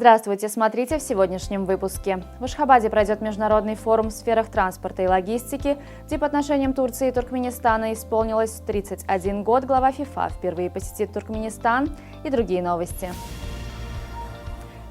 Здравствуйте, смотрите в сегодняшнем выпуске. В Ашхабаде пройдет международный форум в сферах транспорта и логистики, где по отношениям Турции и Туркменистана исполнилось 31 год. Глава ФИФА впервые посетит Туркменистан и другие новости.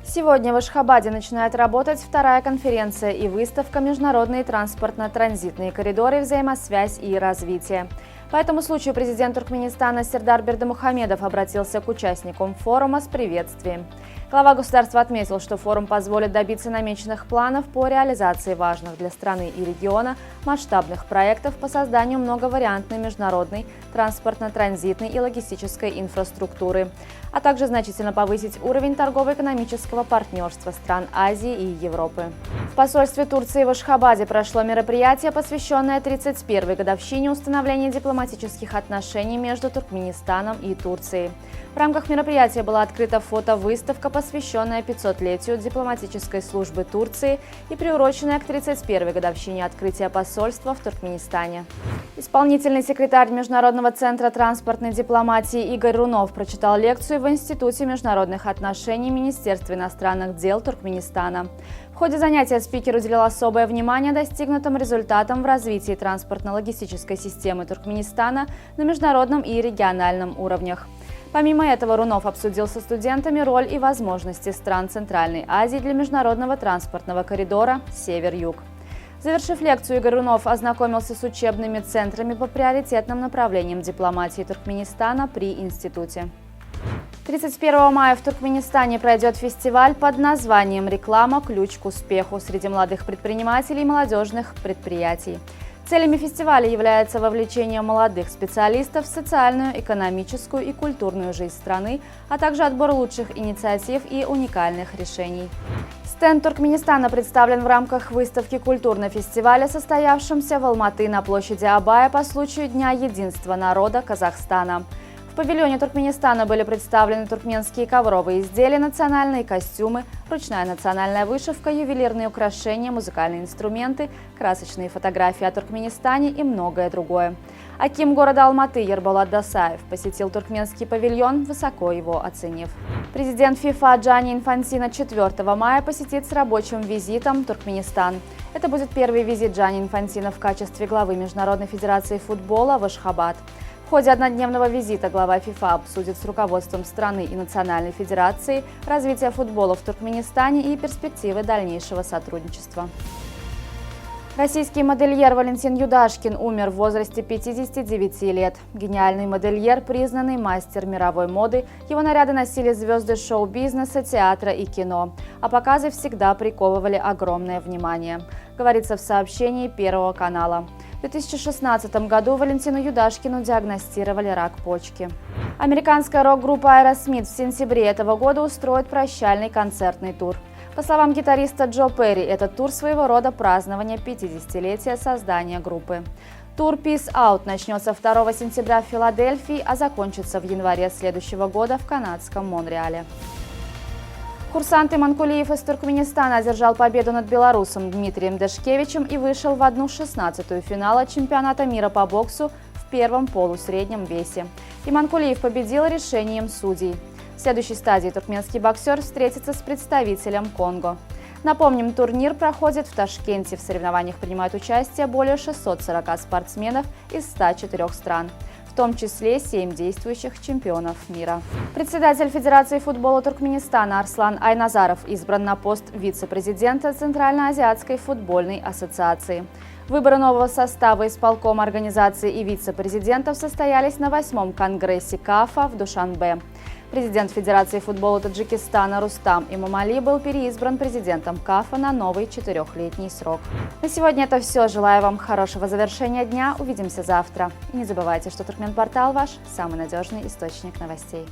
Сегодня в Ашхабаде начинает работать вторая конференция и выставка «Международные транспортно-транзитные коридоры. Взаимосвязь и развитие». По этому случаю президент Туркменистана Сердар Бердымухамедов обратился к участникам форума с приветствием. Глава государства отметил, что форум позволит добиться намеченных планов по реализации важных для страны и региона масштабных проектов по созданию многовариантной международной транспортно-транзитной и логистической инфраструктуры, а также значительно повысить уровень торгово-экономического партнерства стран Азии и Европы. В посольстве Турции в Ашхабаде прошло мероприятие, посвященное 31-й годовщине установления дипломатических отношений между Туркменистаном и Турцией. В рамках мероприятия была открыта фотовыставка, посвященная 500-летию дипломатической службы Турции и приуроченная к 31-й годовщине открытия посольства в Туркменистане. Исполнительный секретарь Международного центра транспортной дипломатии Игорь Рунов прочитал лекцию в Институте международных отношений Министерства иностранных дел Туркменистана. В ходе занятия спикер уделил особое внимание достигнутым результатам в развитии транспортно-логистической системы Туркменистана на международном и региональном уровнях. Помимо этого, Рунов обсудил со студентами роль и возможности стран Центральной Азии для международного транспортного коридора «Север-Юг». Завершив лекцию, Игорь Рунов ознакомился с учебными центрами по приоритетным направлениям дипломатии Туркменистана при институте. 31 мая в Туркменистане пройдет фестиваль под названием «Реклама. Ключ к успеху» среди молодых предпринимателей и молодежных предприятий. Целями фестиваля является вовлечение молодых специалистов в социальную, экономическую и культурную жизнь страны, а также отбор лучших инициатив и уникальных решений. Стенд Туркменистана представлен в рамках выставки культурного фестиваля, состоявшемся в Алматы на площади Абая по случаю Дня единства народа Казахстана. В павильоне Туркменистана были представлены туркменские ковровые изделия, национальные костюмы, ручная национальная вышивка, ювелирные украшения, музыкальные инструменты, красочные фотографии о Туркменистане и многое другое. Аким города Алматы Ерболат Досаев посетил туркменский павильон, высоко его оценив. Президент ФИФА Джанни Инфантино 4 мая посетит с рабочим визитом Туркменистан. Это будет первый визит Джанни Инфантино в качестве главы Международной федерации футбола в Ашхабад. В ходе однодневного визита глава ФИФА обсудит с руководством страны и Национальной федерации развитие футбола в Туркменистане и перспективы дальнейшего сотрудничества. Российский модельер Валентин Юдашкин умер в возрасте 59 лет. Гениальный модельер, признанный мастер мировой моды, его наряды носили звезды шоу-бизнеса, театра и кино, а показы всегда приковывали огромное внимание, говорится в сообщении Первого канала. В 2016 году Валентину Юдашкину диагностировали рак почки. Американская рок-группа Aerosmith в сентябре этого года устроит прощальный концертный тур. По словам гитариста Джо Перри, этот тур своего рода празднование 50-летия создания группы. Тур Peace Out начнется 2 сентября в Филадельфии, а закончится в январе следующего года в канадском Монреале. Курсант Иман Кулиев из Туркменистана одержал победу над белорусом Дмитрием Дашкевичем и вышел в 1/16 финала чемпионата мира по боксу в первом полусреднем весе. Иман Кулиев победил решением судей. В следующей стадии туркменский боксер встретится с представителем Конго. Напомним, турнир проходит в Ташкенте. В соревнованиях принимают участие более 640 спортсменов из 104 стран. В том числе 7 действующих чемпионов мира. Председатель Федерации футбола Туркменистана Арслан Айназаров избран на пост вице-президента Центральноазиатской футбольной ассоциации. Выборы нового состава исполкома организации и вице-президентов состоялись на 8-м конгрессе КАФа в Душанбе. Президент Федерации футбола Таджикистана Рустам Имамали был переизбран президентом КАФа на новый 4-летний срок. На сегодня это все. Желаю вам хорошего завершения дня. Увидимся завтра. И не забывайте, что Туркменпортал ваш самый надежный источник новостей.